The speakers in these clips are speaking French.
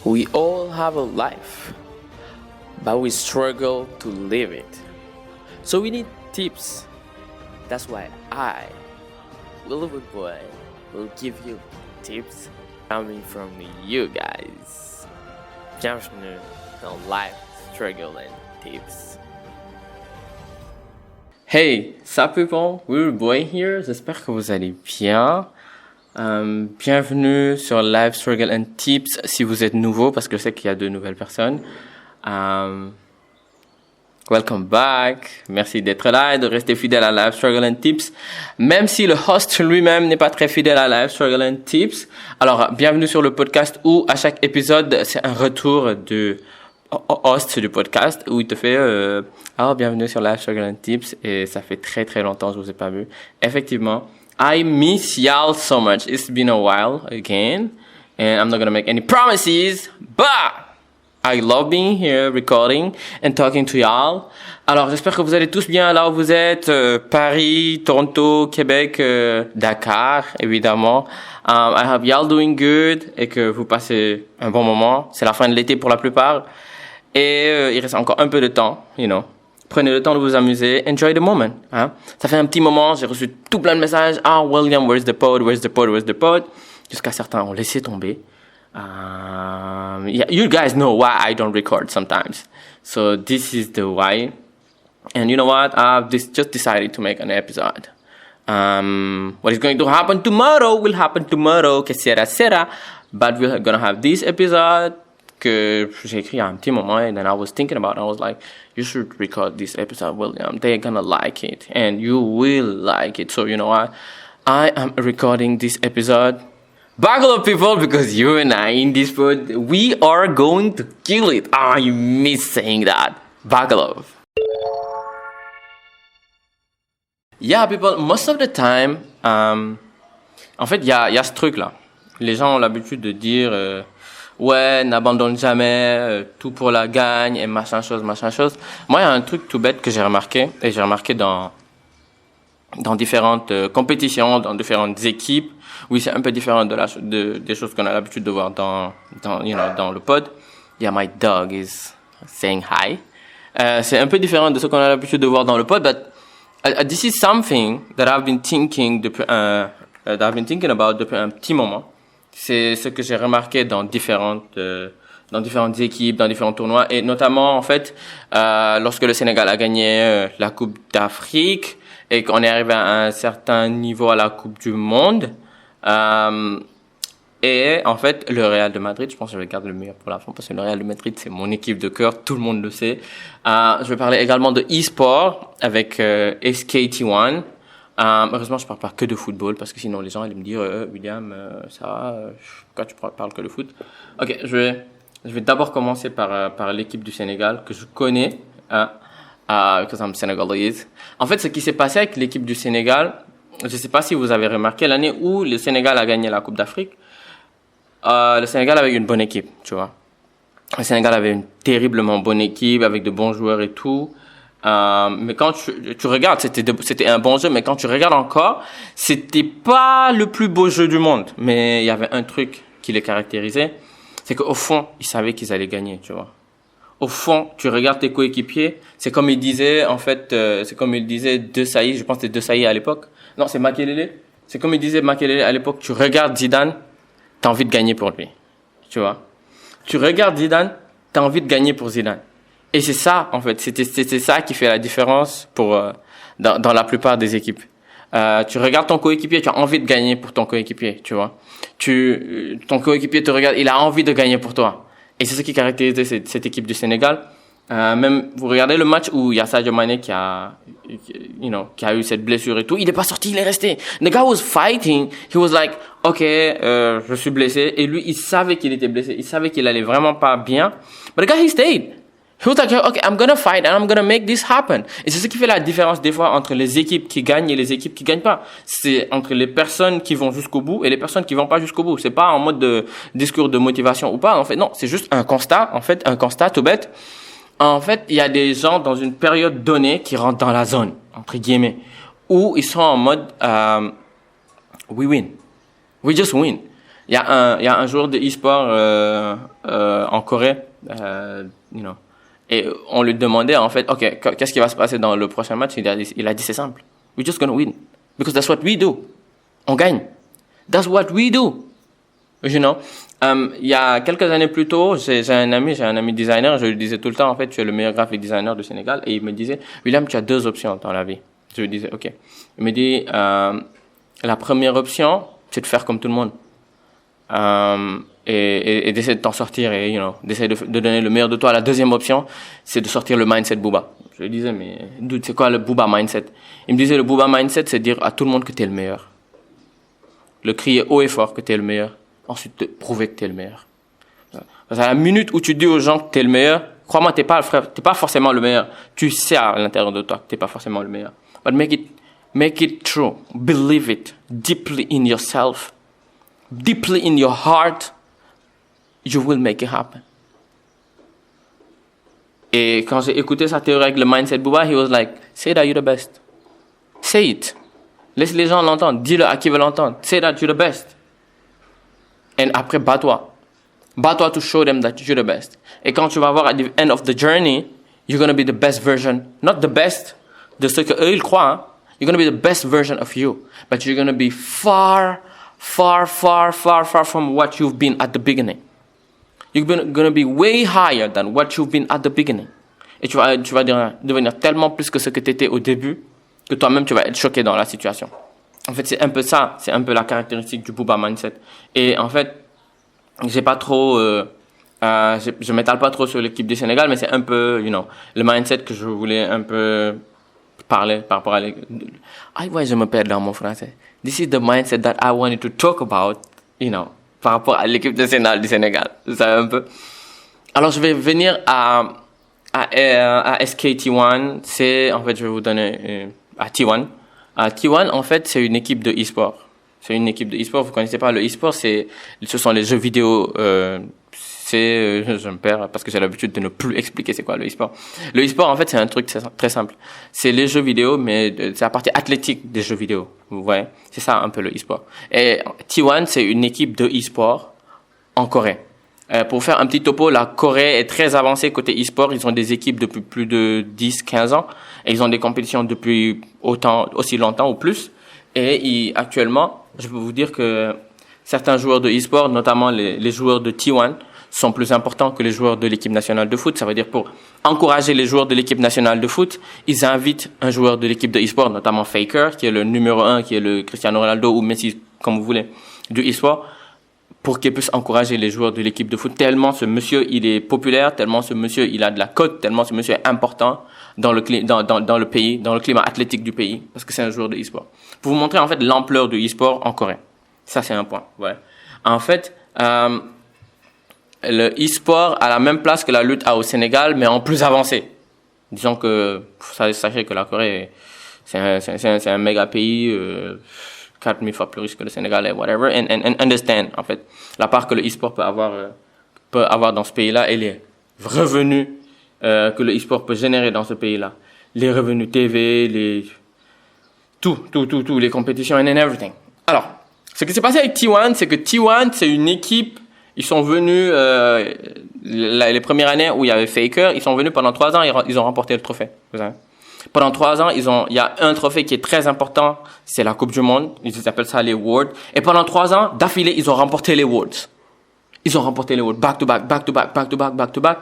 We all have a life, but we struggle to live it. So we need tips. That's why I, Willowood Boy, will give you tips coming from you guys. Bienvenue dans Life Struggle and Tips. Hey, sup people, Willowood Boy here. J'espère que vous allez bien. Bienvenue sur Life Struggle and Tips si vous êtes nouveau, parce que je sais qu'il y a de nouvelles personnes. Welcome back. Merci d'être là et de rester fidèle à Life Struggle and Tips, même si le host lui-même n'est pas très fidèle à Life Struggle and Tips. Alors, bienvenue sur le podcast où à chaque épisode, c'est un retour du host du podcast où il te fait bienvenue sur Life Struggle and Tips, et ça fait très très longtemps que je vous ai pas vu. Effectivement, I miss y'all so much. It's been a while again, and I'm not gonna make any promises, but I love being here, recording and talking to y'all. Alors, j'espère que vous allez tous bien là où vous êtes, Paris, Toronto, Québec, Dakar, évidemment. I hope y'all doing good et que vous passez un bon moment. C'est la fin de l'été pour la plupart, et il reste encore un peu de temps, you know. Prenez le temps de vous amuser. Enjoy the moment. Hein? Ça fait un petit moment, j'ai reçu tout plein de messages. Ah, William, where's the pod? Where's the pod? Where's the pod? Jusqu'à certains ont laissé tomber. You guys know why I don't record sometimes. So this is the why. And you know what? I've just decided to make an episode. What is going to happen tomorrow will happen tomorrow, que sera. But we're gonna have this episode que j'ai écrit il y a un petit moment, and then I was thinking about it. I was like, you should record this episode, William. They're gonna like it, and you will like it. So you know what? I am recording this episode. Buckle up, people, because you and I in this pod, we are going to kill it. You miss saying that. Buckle up. Yeah, people, most of the time, en fait, il y a ce truc-là. Les gens ont l'habitude de dire... ouais, n'abandonne jamais, tout pour la gagne, et machin chose. Moi, il y a un truc tout bête que j'ai remarqué, et j'ai remarqué dans différentes compétitions, dans différentes équipes. Oui, c'est un peu différent des choses qu'on a l'habitude de voir dans le pod. Yeah, my dog is saying hi. C'est un peu différent de ce qu'on a l'habitude de voir dans le pod, but this is something that I've been thinking about depuis un petit moment. C'est ce que j'ai remarqué dans différentes équipes, dans différents tournois, et notamment en fait lorsque le Sénégal a gagné la Coupe d'Afrique et qu'on est arrivé à un certain niveau à la Coupe du Monde, et en fait le Real de Madrid, je pense que je vais garder le meilleur pour la fin parce que le Real de Madrid c'est mon équipe de cœur, tout le monde le sait. Je vais parler également de e-sport avec SKT1. Heureusement, je parle pas que de football, parce que sinon les gens allaient me dire William, pourquoi tu parles que de foot? Ok, je vais d'abord commencer par l'équipe du Sénégal que je connais, because I'm Senegalese. En fait, ce qui s'est passé avec l'équipe du Sénégal, je sais pas si vous avez remarqué, l'année où le Sénégal a gagné la Coupe d'Afrique, le Sénégal avait une bonne équipe, tu vois. Le Sénégal avait une terriblement bonne équipe avec de bons joueurs et tout. Mais quand tu regardes, c'était un bon jeu, mais quand tu regardes encore, c'était pas le plus beau jeu du monde. Mais il y avait un truc qui les caractérisait, c'est qu'au fond, ils savaient qu'ils allaient gagner, tu vois. Au fond, tu regardes tes coéquipiers, c'est comme il disait, en fait, De Sailly, je pense que c'était De Sailly à l'époque. Non, c'est Makelele. C'est comme il disait Makelele à l'époque, tu regardes Zidane, t'as envie de gagner pour lui. Tu vois. Tu regardes Zidane, t'as envie de gagner pour Zidane. Et c'est ça, en fait, c'était ça qui fait la différence dans la plupart des équipes. Tu regardes ton coéquipier, tu as envie de gagner pour ton coéquipier, tu vois. Ton coéquipier te regarde, il a envie de gagner pour toi. Et c'est ce qui caractérisait cette équipe du Sénégal. Même, vous regardez le match où il y a Sadio Mané qui a eu cette blessure et tout, il est pas sorti, il est resté. The guy was fighting, he was like, je suis blessé. Et lui, il savait qu'il était blessé, il savait qu'il allait vraiment pas bien. But the guy, he stayed. He was like, okay, I'm gonna fight and I'm gonna make this happen. Et c'est ce qui fait la différence des fois entre les équipes qui gagnent et les équipes qui gagnent pas. C'est entre les personnes qui vont jusqu'au bout et les personnes qui vont pas jusqu'au bout. C'est pas en mode de discours de motivation ou pas. En fait, non, c'est juste un constat. En fait, un constat tout bête. En fait, il y a des gens dans une période donnée qui rentrent dans la zone, entre guillemets, où ils sont en mode, we win. We just win. Il y a un joueur de e-sport en Corée, et on lui demandait en fait, ok, qu'est-ce qui va se passer dans le prochain match? Il a dit c'est simple, we're just gonna win because that's what we do. On gagne. That's what we do. Il y a quelques années plus tôt, j'ai un ami designer, je lui disais tout le temps, en fait, tu es le meilleur graphic designer du Sénégal, et il me disait, William, tu as 2 options dans la vie. Je lui disais, ok. Il me dit, la première option, c'est de faire comme tout le monde, et d'essayer de t'en sortir, et d'essayer de donner le meilleur de toi. La deuxième option, c'est de sortir le mindset Booba. Je lui disais, mais dude, c'est quoi le Booba mindset? Il me disait, le Booba mindset, c'est dire à tout le monde que t'es le meilleur. Le crier haut et fort que t'es le meilleur. Ensuite, te prouver que t'es le meilleur. Parce qu'à la minute où tu dis aux gens que t'es le meilleur, crois-moi, t'es pas forcément le meilleur. Tu sais à l'intérieur de toi que t'es pas forcément le meilleur. But make it true. Believe it deeply in yourself, deeply in your heart. You will make it happen. Et quand j'ai écouté sa théorie avec le mindset Booba, he was like, say that you're the best. Say it. Laisse les gens l'entendre. Dis-le à qui veut l'entendre. Say that you're the best. Et après, bats-toi. Bats-toi to show them that you're the best. Et quand tu vas voir at the end of the journey, you're going to be the best version. Not the best de ce que eux ils croient. Hein? You're going to be the best version of you. But you're going to be far, far, far, far, far from what you've been at the beginning. You're going to be way higher than what you've been at the beginning. Et tu vas devenir tellement plus que ce que tu étais au début, que toi-même tu vas être choqué dans la situation. En fait, c'est un peu ça, c'est un peu la caractéristique du Booba mindset. Et en fait, j'ai pas trop, je m'étale pas trop sur l'équipe du Sénégal, mais c'est un peu, le mindset que je voulais un peu parler par rapport à ouais, je me perds dans mon français. This is the mindset that I wanted to talk about, par rapport à l'équipe nationale du Sénégal. C'est un peu. Alors, je vais venir à SKT1. En fait, je vais vous donner à T1. T1, en fait, c'est une équipe de e-sport. C'est une équipe de e-sport. Vous connaissez pas le e-sport, ce sont les jeux vidéo. Je me perds parce que j'ai l'habitude de ne plus expliquer c'est quoi le e-sport. Le e-sport, en fait, c'est un truc très simple. C'est les jeux vidéo, mais c'est la partie athlétique des jeux vidéo. Vous voyez? C'est ça un peu le e-sport. Et T1, c'est une équipe de e-sport en Corée. Pour faire un petit topo, la Corée est très avancée côté e-sport. Ils ont des équipes depuis plus de 10-15 ans. Et ils ont des compétitions depuis aussi longtemps ou plus. Et actuellement, je peux vous dire que certains joueurs de e-sport, notamment les joueurs de T1, sont plus importants que les joueurs de l'équipe nationale de foot. Ça veut dire pour encourager les joueurs de l'équipe nationale de foot, ils invitent un joueur de l'équipe de e-sport, notamment Faker, qui est le numéro 1, qui est le Cristiano Ronaldo ou Messi, comme vous voulez, du e-sport, pour qu'il puisse encourager les joueurs de l'équipe de foot. Tellement ce monsieur, il est populaire, tellement ce monsieur, il a de la cote, tellement ce monsieur est important dans le pays, dans le climat athlétique du pays, parce que c'est un joueur de e-sport. Pour vous montrer, en fait, l'ampleur du e-sport en Corée. Ça, c'est un point. Ouais. En fait, le e-sport a la même place que la lutte a au Sénégal, mais en plus avancé. Disons que, sachez que la Corée, c'est un méga pays, 4000 fois plus riche que le Sénégal et whatever, and understand, en fait, la part que le e-sport peut avoir dans ce pays-là et les revenus, que le e-sport peut générer dans ce pays-là. Les revenus TV, tout, les compétitions and everything. Alors, ce qui s'est passé avec T1, c'est que T1, c'est une équipe. Ils sont venus les premières années où il y avait Faker. Ils sont venus pendant 3 ans. Ils ont remporté le trophée. Vous savez. Pendant 3 ans, il y a un trophée qui est très important. C'est la Coupe du Monde. Ils appellent ça les Worlds. Et pendant 3 ans, d'affilée, ils ont remporté les Worlds. Ils ont remporté les Worlds back to back.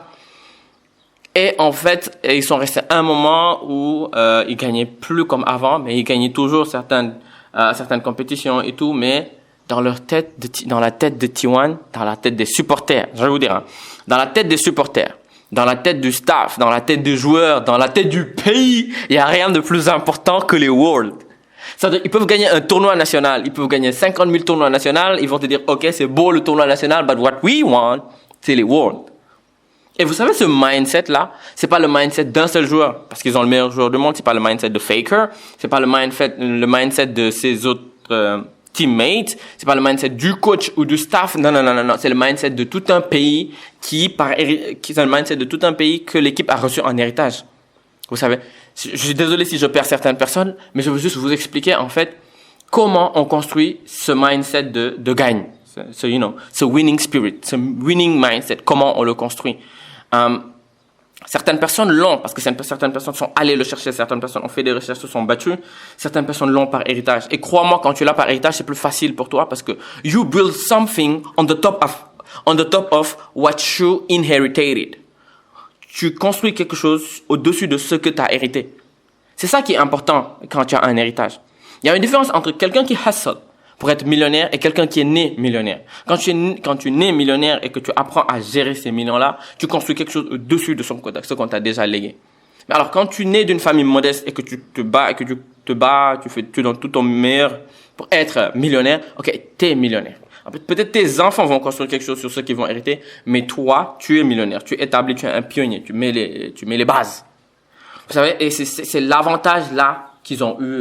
Et en fait, ils sont restés un moment où ils gagnaient plus comme avant, mais ils gagnaient toujours certaines compétitions et tout, mais dans la tête de T1, dans la tête des supporters, je vais vous dire, hein, dans la tête des supporters, dans la tête du staff, dans la tête des joueurs, dans la tête du pays, il y a rien de plus important que les Worlds. C'est-à-dire, ils peuvent gagner un tournoi national, ils peuvent gagner 50 000 tournois nationaux, ils vont te dire, ok, c'est beau le tournoi national, but what we want, c'est les Worlds. Et vous savez, ce mindset-là, c'est pas le mindset d'un seul joueur, parce qu'ils ont le meilleur joueur du monde, c'est pas le mindset de Faker, c'est pas le mindset de ses autres teammates, c'est pas le mindset du coach ou du staff, non, c'est le mindset de tout un pays c'est le mindset de tout un pays que l'équipe a reçu en héritage. Vous savez, je suis désolé si je perds certaines personnes, mais je veux juste vous expliquer, en fait, comment on construit ce mindset de gagne. ce winning spirit, ce winning mindset, comment on le construit. Certaines personnes l'ont parce que certaines personnes sont allées le chercher, certaines personnes ont fait des recherches, se sont battues, certaines personnes l'ont par héritage. Et crois-moi, quand tu l'as par héritage, c'est plus facile pour toi parce que you build something on the top of what you inherited. Tu construis quelque chose au-dessus de ce que tu as hérité. C'est ça qui est important quand tu as un héritage. Il y a une différence entre quelqu'un qui hustle pour être millionnaire et quelqu'un qui est né millionnaire. Quand tu es né millionnaire et que tu apprends à gérer ces millions-là, tu construis quelque chose au-dessus de ce qu'on t'a déjà légué. Mais alors, quand tu nais d'une famille modeste et que tu te bats, tu donnes tout ton meilleur pour être millionnaire, ok, t'es millionnaire. Peut-être tes enfants vont construire quelque chose sur ce qu'ils vont hériter, mais toi, tu es millionnaire, tu es établi, tu es un pionnier, tu mets les bases. Vous savez, et c'est l'avantage là qu'ils ont eu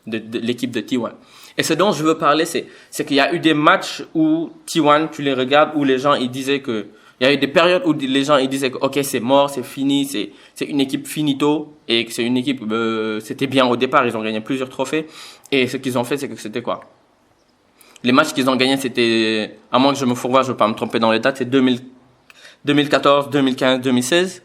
de l'équipe de T1. Et ce dont je veux parler, c'est qu'il y a eu des matchs où T1, tu les regardes, où les gens ils disaient que il y a eu des périodes où les gens ils disaient que ok, c'est mort, c'est fini, c'est une équipe finito et que c'est une équipe c'était bien au départ, ils ont gagné plusieurs trophées et ce qu'ils ont fait c'est que c'était quoi? Les matchs qu'ils ont gagnés, c'était, à moins que je me fourvoie, je ne veux pas me tromper dans les dates, c'est 2014, 2015, 2016.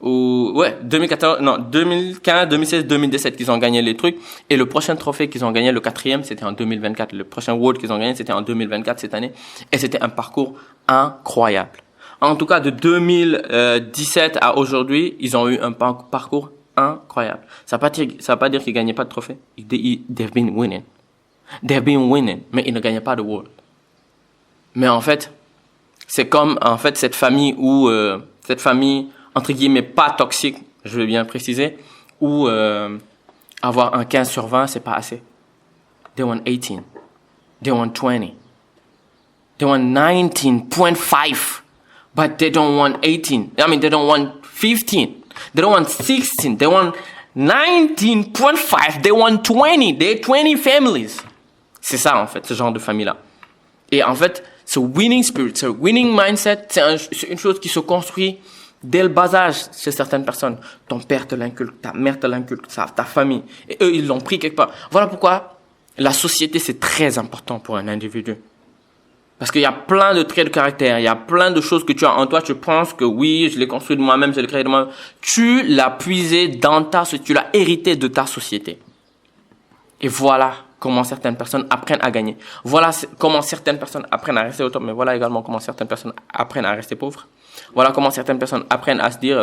Ou, ouais, 2015, 2016, 2017 qu'ils ont gagné les trucs. Et le prochain trophée qu'ils ont gagné, le 4e, c'était en 2024. Le prochain World qu'ils ont gagné, c'était en 2024 cette année. Et c'était un parcours incroyable. En tout cas, de 2017 à aujourd'hui, ils ont eu un parcours incroyable. Ça va pas dire qu'ils gagnaient pas de trophée. They've been winning. They've been winning, mais ils ne gagnaient pas de World. Mais en fait, c'est comme en fait cette famille entre guillemets pas toxique, je vais bien préciser, où avoir un 15 sur 20, c'est pas assez. They won 18. They won 20. They won 19.5. But they don't want 18. I mean, they don't want 15. They don't want 16. They want 19.5. They want 20. They're 20 families. C'est ça, en fait, ce genre de famille-là. Et en fait, ce winning spirit, ce winning mindset, c'est une chose qui se construit dès le bas âge chez certaines personnes. Ton père te l'inculque, ta mère te l'inculque, ta famille. Et eux, ils l'ont pris quelque part. Voilà pourquoi la société, c'est très important pour un individu. Parce qu'il y a plein de traits de caractère, il y a plein de choses que tu as en toi, tu penses que oui, je l'ai construit de moi-même, je l'ai créé de moi-même. Tu l'as puisé dans tu l'as hérité de ta société. Et voilà comment certaines personnes apprennent à gagner. Voilà comment certaines personnes apprennent à rester au top, mais voilà également comment certaines personnes apprennent à rester pauvres. Voilà comment certaines personnes apprennent à se dire,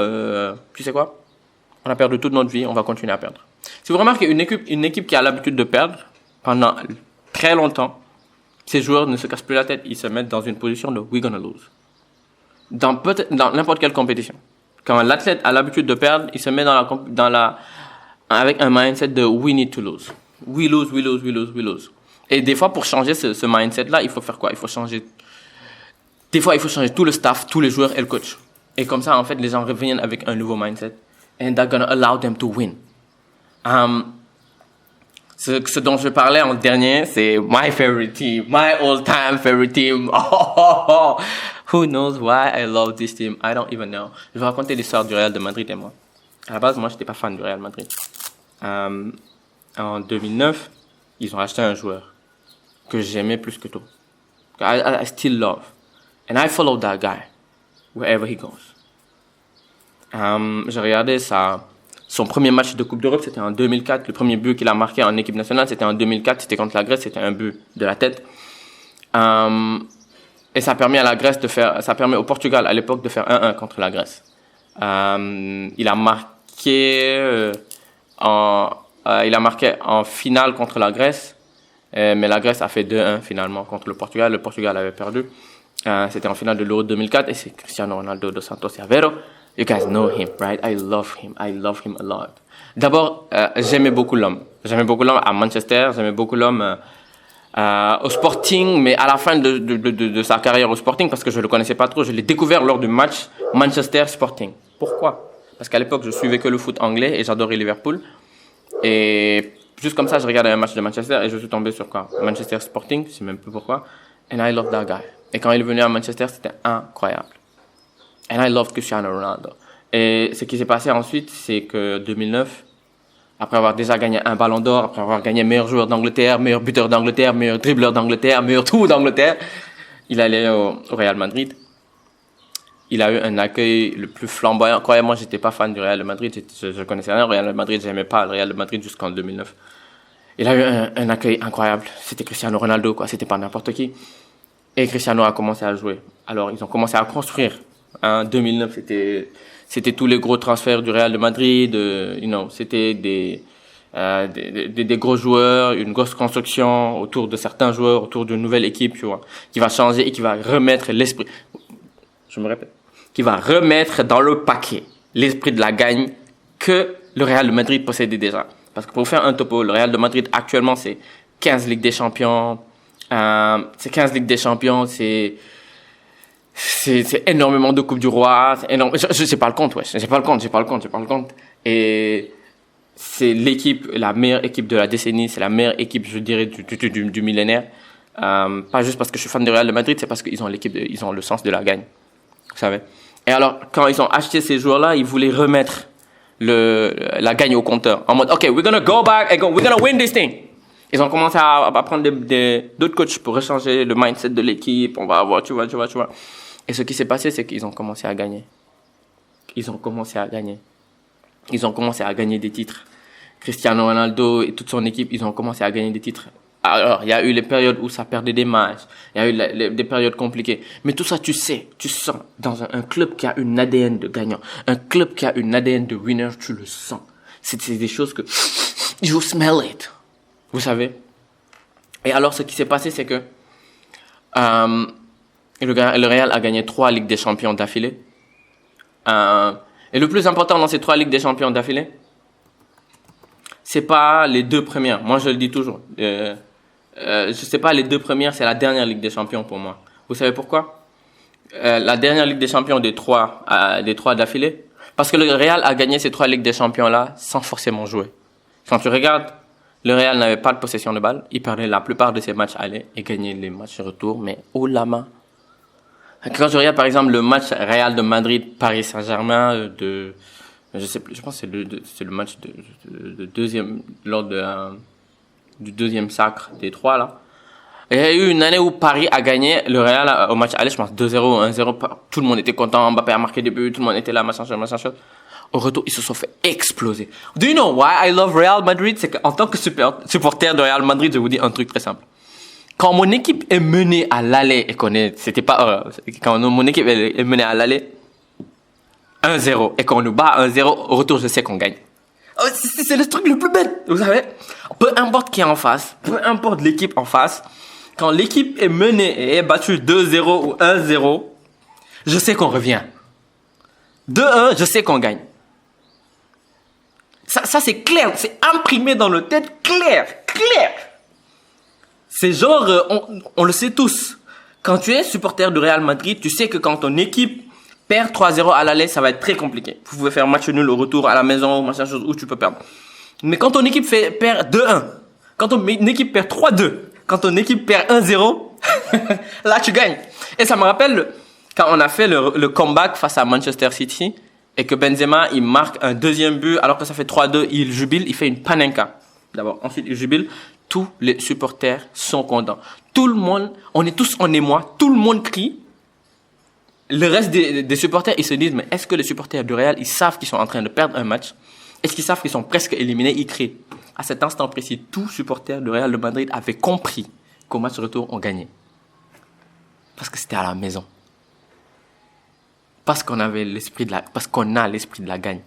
tu sais quoi, on a perdu toute notre vie, on va continuer à perdre. Si vous remarquez, une équipe qui a l'habitude de perdre pendant très longtemps, ces joueurs ne se cassent plus la tête, ils se mettent dans une position de we're gonna lose. Dans n'importe quelle compétition. Quand l'athlète a l'habitude de perdre, il se met avec un mindset de we need to lose. We lose, we lose, we lose, we lose. Et des fois, pour changer ce mindset-là, il faut faire quoi? Des fois, il faut changer tout le staff, tous les joueurs et le coach. Et comme ça, en fait, les gens reviennent avec un nouveau mindset. And they're gonna allow them to win. Ce dont je parlais en dernier, c'est my favorite team, my all-time favorite team. Who knows why I love this team? I don't even know. Je vais raconter l'histoire du Real de Madrid et moi. À la base, moi, j'étais pas fan du Real Madrid. En 2009, ils ont acheté un joueur que j'aimais plus que tout. I still love. And I follow that guy wherever he goes. J'ai regardé son premier match de Coupe d'Europe, c'était en 2004. Le premier but qu'il a marqué en équipe nationale, c'était en 2004. C'était contre la Grèce, c'était un but de la tête. Et ça a permis à la Grèce ça a permis au Portugal à l'époque de faire 1-1 contre la Grèce. Il a marqué en finale contre la Grèce, mais la Grèce a fait 2-1 finalement contre le Portugal. Le Portugal avait perdu. C'était en finale de l'Euro 2004 et c'est Cristiano Ronaldo dos Santos Aveiro. You guys know him, right? I love him a lot. D'abord, j'aimais beaucoup l'homme. J'aimais beaucoup l'homme à Manchester, j'aimais beaucoup l'homme au Sporting, mais à la fin de sa carrière au Sporting, parce que je le connaissais pas trop, je l'ai découvert lors du match Manchester Sporting. Pourquoi? Parce qu'à l'époque, je suivais que le foot anglais et j'adorais Liverpool. Et juste comme ça, je regardais un match de Manchester et je suis tombé sur quoi? Manchester Sporting, je sais même plus pourquoi. And I love that guy. Et quand il est venu à Manchester, c'était incroyable. And I love Cristiano Ronaldo. Et ce qui s'est passé ensuite, c'est que 2009, Après avoir déjà gagné un ballon d'or, après avoir gagné meilleur joueur d'Angleterre, meilleur buteur d'Angleterre, meilleur dribbleur d'Angleterre, meilleur tout d'Angleterre, il allait au Real Madrid. Il a eu un accueil le plus flamboyant. Croyez-moi, j'étais pas fan du Real de Madrid. Je connaissais rien au Real de Madrid. J'aimais pas le Real de Madrid jusqu'en 2009. Il a eu un accueil incroyable. C'était Cristiano Ronaldo, quoi. C'était pas n'importe qui. Et Cristiano a commencé à jouer. Alors, ils ont commencé à construire. En 2009, c'était tous les gros transferts du Real de Madrid. C'était des gros joueurs, une grosse construction autour de certains joueurs, autour d'une nouvelle équipe, tu vois, qui va changer et qui va remettre l'esprit. Je me répète. Qui va remettre dans le paquet l'esprit de la gagne que le Real de Madrid possédait déjà. Parce que pour faire un topo, le Real de Madrid actuellement c'est 15 Ligues des Champions, c'est énormément de Coupes du Roi, c'est énorme. Je sais pas le compte, j'ai pas le compte. Et c'est l'équipe, la meilleure équipe de la décennie, c'est la meilleure équipe, je dirais, du millénaire. Pas juste parce que je suis fan du Real de Madrid, c'est parce qu'ils ont ils ont le sens de la gagne. Vous savez. Et alors, quand ils ont acheté ces joueurs-là, ils voulaient remettre la gagne au compteur. En mode, OK, we're gonna go back and we're gonna win this thing. Ils ont commencé à prendre d'autres coachs pour rechanger le mindset de l'équipe. On va avoir, tu vois. Et ce qui s'est passé, c'est qu'ils ont commencé à gagner. Ils ont commencé à gagner des titres. Cristiano Ronaldo et toute son équipe, ils ont commencé à gagner des titres. Alors, il y a eu les périodes où ça perdait des matchs. Il y a eu des périodes compliquées. Mais tout ça, tu sens dans un club qui a une ADN de gagnant. Un club qui a une ADN de winner, tu le sens. C'est des choses que, you smell it. Vous savez. Et alors, ce qui s'est passé, c'est que, le Real a gagné 3 Ligues des Champions d'affilée. Et le plus important dans ces 3 Ligues des Champions d'affilée, c'est pas les 2 premières. Moi, je le dis toujours. Je sais pas, les 2 premières, c'est la dernière Ligue des Champions pour moi. Vous savez pourquoi? La dernière Ligue des Champions des 3 d'affilée. Parce que le Real a gagné ces 3 Ligues des Champions-là sans forcément jouer. Quand tu regardes, le Real n'avait pas de possession de balle. Il perdait la plupart de ses matchs aller et gagnait les matchs retour, mais haut la main. Quand je regarde, par exemple, le match Real de Madrid-Paris Saint-Germain je sais plus, je pense que c'est le match de deuxième, du deuxième sacre des 3, là. Et il y a eu une année où Paris a gagné le Real au match aller, je pense 2-0 ou 1-0. Tout le monde était content, Mbappé a marqué des buts, tout le monde était là, machin chose. Au retour, ils se sont fait exploser. Do you know why I love Real Madrid? C'est qu'en tant que supporter de Real Madrid, je vous dis un truc très simple. Quand mon équipe est menée à l'aller et quand mon équipe est menée à l'aller 1-0 et qu'on nous bat 1-0, au retour, je sais qu'on gagne. C'est le truc le plus bête, vous savez. Peu importe qui est en face, peu importe l'équipe en face, quand l'équipe est menée et est battue 2-0 ou 1-0, je sais qu'on revient. 2-1, je sais qu'on gagne. Ça c'est clair, c'est imprimé dans le tête, clair. C'est genre, on le sait tous. Quand tu es supporter du Real Madrid, tu sais que quand ton équipe perd 3-0 à l'aller, ça va être très compliqué. Vous pouvez faire match nul au retour à la maison, machin chose, où tu peux perdre. Mais quand ton équipe perd 2-1, quand ton équipe perd 3-2, quand ton équipe perd 1-0, là tu gagnes. Et ça me rappelle quand on a fait le comeback face à Manchester City et que Benzema, il marque un deuxième but alors que ça fait 3-2, il jubile, il fait une panenka. D'abord, ensuite il jubile. Tous les supporters sont contents. Tout le monde, on est tous en émoi, tout le monde crie. Le reste des supporters, ils se disent, mais est-ce que les supporters du Real, ils savent qu'ils sont en train de perdre un match? Est-ce qu'ils savent qu'ils sont presque éliminés? Ils crient. À cet instant précis, tous supporters du Real de Madrid avaient compris qu'au match retour, on gagnait. Parce que c'était à la maison. Parce qu'on a l'esprit de la gagne.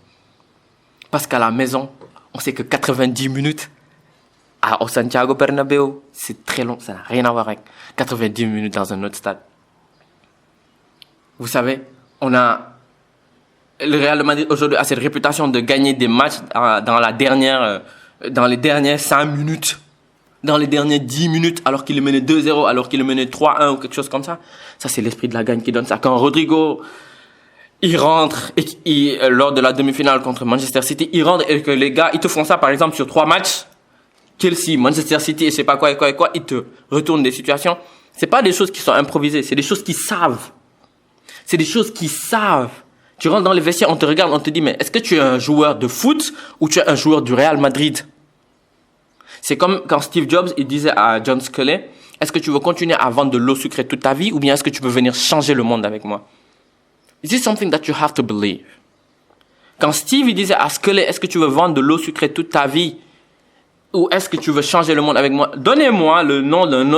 Parce qu'à la maison, on sait que 90 minutes au Santiago Bernabéu, c'est très long, ça n'a rien à voir avec 90 minutes dans un autre stade. Vous savez, le Real de Madrid aujourd'hui a cette réputation de gagner des matchs dans les dernières 5 minutes, dans les dernières 10 minutes, alors qu'il est mené 2-0, alors qu'il est mené 3-1 ou quelque chose comme ça. Ça, c'est l'esprit de la gagne qui donne ça. Quand Rodrigo, il rentre, lors de la demi-finale contre Manchester City, il rentre et que les gars, ils te font ça, par exemple, sur 3 matchs, Chelsea, Manchester City et je sais pas quoi, ils te retournent des situations. C'est pas des choses qui sont improvisées, c'est des choses qu'ils savent. C'est des choses qu'ils savent Tu rentres dans les vestiaires, on te regarde, on te dit, mais est-ce que tu es un joueur de foot ou tu es un joueur du Real Madrid? C'est comme quand Steve Jobs, il disait à John Sculley, est-ce que tu veux continuer à vendre de l'eau sucrée toute ta vie ou bien est-ce que tu veux venir changer le monde avec moi? This is something that you have to believe. Quand Steve il disait à Sculley, est-ce que tu veux vendre de l'eau sucrée toute ta vie ou est-ce que tu veux changer le monde avec moi? Donnez-moi le nom d'un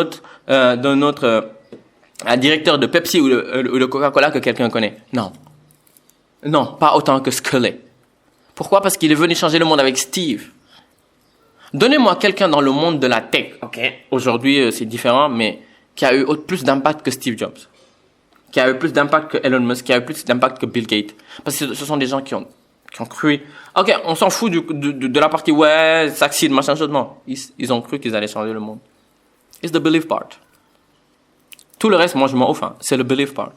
autre un directeur de Pepsi ou de Coca-Cola que quelqu'un connaît. Non. Non, pas autant que Sculley. Pourquoi? Parce qu'il est venu changer le monde avec Steve. Donnez-moi quelqu'un dans le monde de la tech. Ok. Aujourd'hui, c'est différent, mais qui a eu plus d'impact que Steve Jobs, qui a eu plus d'impact que Elon Musk, qui a eu plus d'impact que Bill Gates. Parce que ce sont des gens qui ont cru. Ok, on s'en fout de la partie ouais, succeed, machin chose. Non, ils ont cru qu'ils allaient changer le monde. It's the belief part. Tout le reste, moi, je m'en ouf. Hein. C'est le belief part.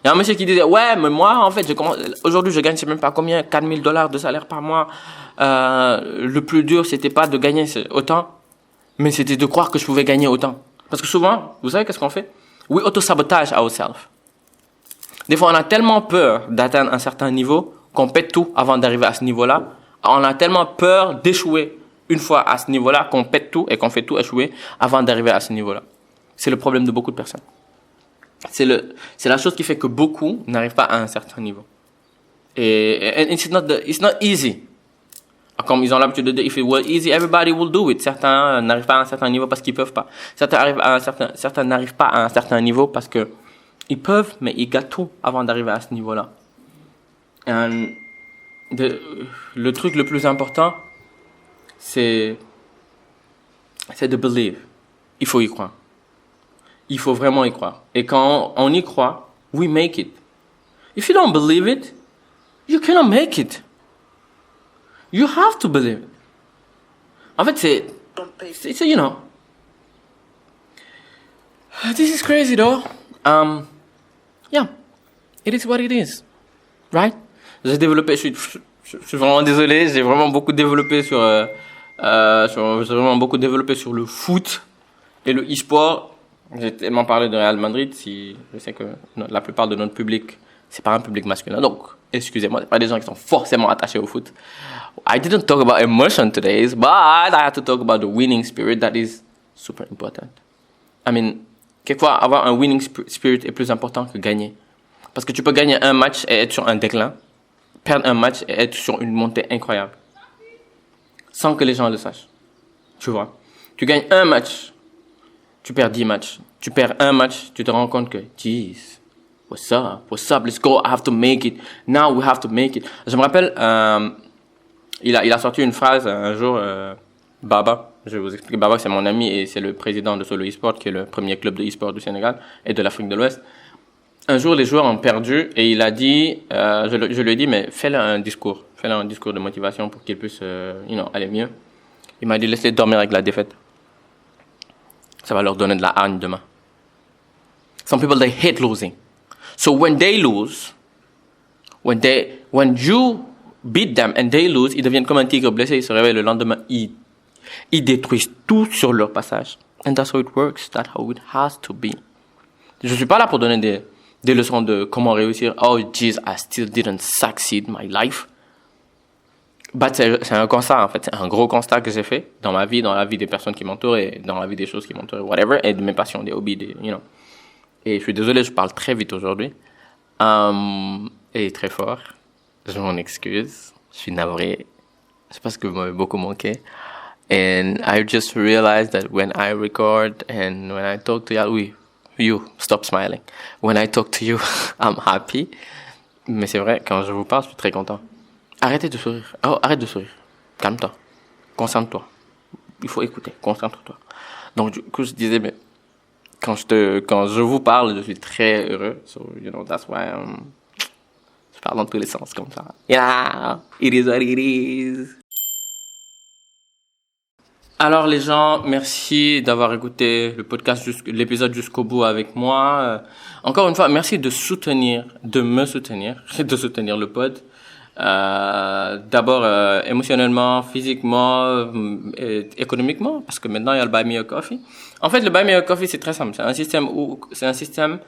Il y a un monsieur qui disait, ouais, mais moi, en fait, aujourd'hui, je gagne, je sais même pas combien, $4,000 de salaire par mois. Le plus dur, c'était pas de gagner autant, mais c'était de croire que je pouvais gagner autant. Parce que souvent, vous savez qu'est-ce qu'on fait? We auto-sabotage ourselves. Des fois, on a tellement peur d'atteindre un certain niveau qu'on pète tout avant d'arriver à ce niveau-là. On a tellement peur d'échouer une fois à ce niveau-là qu'on pète tout et qu'on fait tout échouer avant d'arriver à ce niveau-là. C'est le problème de beaucoup de personnes. C'est la chose qui fait que beaucoup n'arrivent pas à un certain niveau. Et it's not easy. Comme ils ont l'habitude de dire, if it were easy, everybody will do it. Certains n'arrivent pas à un certain niveau parce qu'ils peuvent pas. Certains n'arrivent pas à un certain niveau parce que ils peuvent, mais ils gâtent tout avant d'arriver à ce niveau-là. Le truc le plus important, c'est de believe. Il faut y croire. Il faut vraiment y croire. Et quand on y croit, we make it. If you don't believe it, you cannot make it. You have to believe it. En fait, c'est you know. This is crazy though. Yeah. It is what it is. Right? J'ai développé, je suis vraiment désolé, j'ai vraiment beaucoup développé sur le foot et le e-sport. J'ai tellement parlé de Real Madrid, si je sais que la plupart de notre public, c'est pas un public masculin. Donc, excusez-moi, c'est pas des gens qui sont forcément attachés au foot. I didn't talk about emotion today, but I had to talk about the winning spirit that is super important. I mean, quelquefois, avoir un winning spirit est plus important que gagner. Parce que tu peux gagner un match et être sur un déclin, perdre un match et être sur une montée incroyable. Sans que les gens le sachent. Tu vois. Tu gagnes un match, tu perds 10 matchs. Tu perds un match, tu te rends compte que, jeez, what's up, let's go, I have to make it. Now we have to make it. Je me rappelle, il a sorti une phrase un jour, Baba, je vais vous expliquer. Baba, c'est mon ami et c'est le président de Solo eSport, qui est le premier club de eSport du Sénégal et de l'Afrique de l'Ouest. Un jour, les joueurs ont perdu et il a dit, je lui ai dit, mais fais-le un discours de motivation pour qu'il puisse, aller mieux. Il m'a dit, laisse-les dormir avec la défaite. Ça va leur donner de la hargne demain. Some people, they hate losing. So when they lose, when you beat them and they lose, ils deviennent comme un tigre blessé, ils se réveillent le lendemain, ils détruisent tout sur leur passage. And that's how it works. That's how it has to be. Je suis pas là pour donner des leçons de comment réussir. Oh, jeez, I still didn't succeed my life. But c'est un constat, en fait. C'est un gros constat que j'ai fait dans ma vie, dans la vie des personnes qui m'entourent et dans la vie des choses qui m'entourent, whatever, et de mes passions, des hobbies, Et je suis désolé, je parle très vite aujourd'hui. Et très fort. Je m'en excuse. Je suis navré. C'est parce que vous m'avez beaucoup manqué. And I just realized that when I record and when I talk to you stop smiling. When I talk to you, I'm happy. Mais c'est vrai, quand je vous parle, je suis très content. Arrêtez de sourire. Oh, arrête de sourire. Calme-toi. Concentre-toi. Il faut écouter. Concentre-toi. Donc, du coup, je disais, mais quand je vous parle, je suis très heureux. So, that's why je parle dans tous les sens comme ça. Yeah, it is what it is. Alors les gens, merci d'avoir écouté le podcast, l'épisode jusqu'au bout avec moi. Encore une fois, merci de me soutenir, de soutenir le pod. D'abord émotionnellement, physiquement, économiquement, parce que maintenant il y a le Buy Me a Coffee. En fait, le Buy Me a Coffee, c'est très simple. C'est un système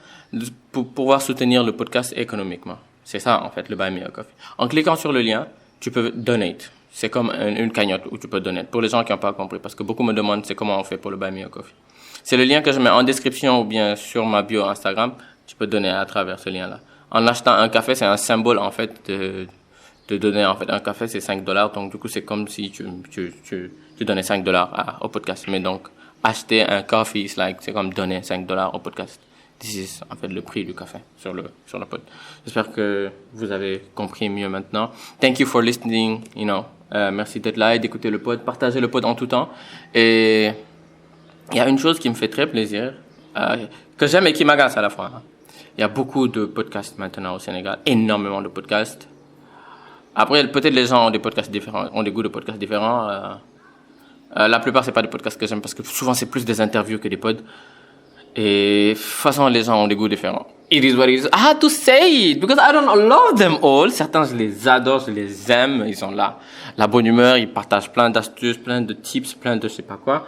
pour pouvoir soutenir le podcast économiquement. C'est ça, en fait, le Buy Me a Coffee. En cliquant sur le lien, tu peux donate. C'est comme une cagnotte où tu peux donate. Pour les gens qui n'ont pas compris, parce que beaucoup me demandent c'est comment on fait pour le Buy Me a Coffee. C'est le lien que je mets en description ou bien sur ma bio Instagram. Tu peux donner à travers ce lien-là. En achetant un café, c'est un symbole, en fait, de donner, en fait. Un café, c'est $5. Donc, du coup, c'est comme si tu donnais $5 au podcast. Mais donc, acheter un coffee, c'est comme donner $5 au podcast. This is, en fait, le prix du café sur le pod. J'espère que vous avez compris mieux maintenant. Thank you for listening, merci d'être là et d'écouter le pod. Partagez le pod en tout temps. Et il y a une chose qui me fait très plaisir, que j'aime et qui m'agace à la fois. Il y a beaucoup de podcasts maintenant au Sénégal. Énormément de podcasts. Après, peut-être les gens ont des podcasts différents, ont des goûts de podcasts différents. La plupart, c'est pas des podcasts que j'aime parce que souvent, c'est plus des interviews que des pods. Et de toute façon, les gens ont des goûts différents. It is what it is. I had to say it because I don't love them all. Certains, je les adore, je les aime. Ils ont la bonne humeur, ils partagent plein d'astuces, plein de tips, plein de je sais pas quoi.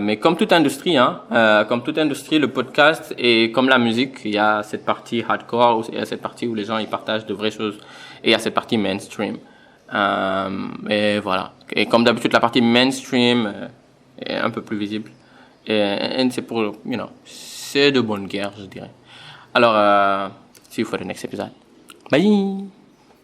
Mais comme toute industrie, le podcast est comme la musique. Il y a cette partie hardcore, il y a cette partie où les gens ils partagent de vraies choses, et il y a cette partie mainstream. Et voilà. Et comme d'habitude, la partie mainstream est un peu plus visible. Et c'est pour, c'est de bonne guerre, je dirais. Alors, see you for the next episode. Bye!